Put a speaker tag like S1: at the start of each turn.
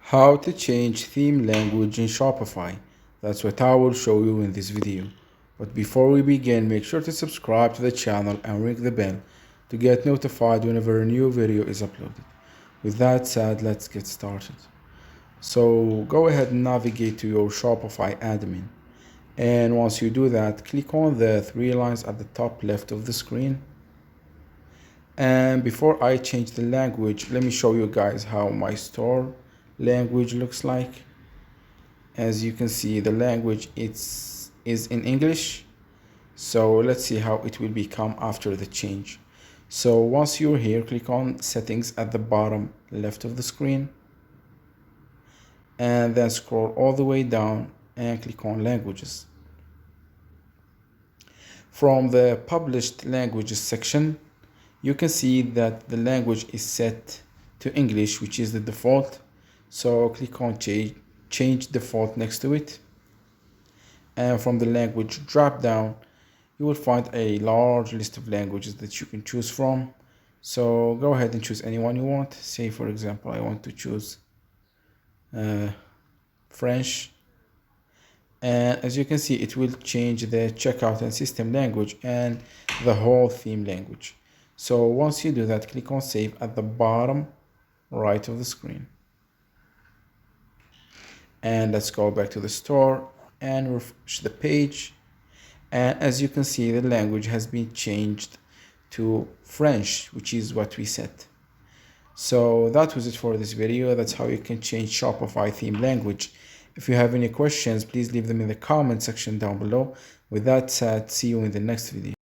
S1: How to change theme language in Shopify. That's what I will show you in this video. But before we begin, make sure to subscribe to the channel and ring the bell to get notified whenever a new video is uploaded. With that said, let's get started. So go ahead and navigate to your Shopify admin. And once you do that, click on the three lines at the top left of the screen. And before I change the language, let me show you guys how my store language looks like. As you can see, the language is in English. So let's see how it will become after the change. So once you're here, click on settings at the bottom left of the screen, and then scroll all the way down and click on languages. From the published languages section, you can see that the language is set to English, which is the default. So click on change default next to it. And from the language drop down, you will find a large list of languages that you can choose from. So go ahead and choose any one you want. Say, for example, I want to choose French. And as you can see, it will change the checkout and system language and the whole theme language. So once you do that, click on save at the bottom right of the screen. And let's go back to the store and refresh the page. And as you can see, the language has been changed to French, which is what we set. So that was it for this video. That's how you can change Shopify theme language. If you have any questions, please leave them in the comment section down below. With that said, see you in the next video.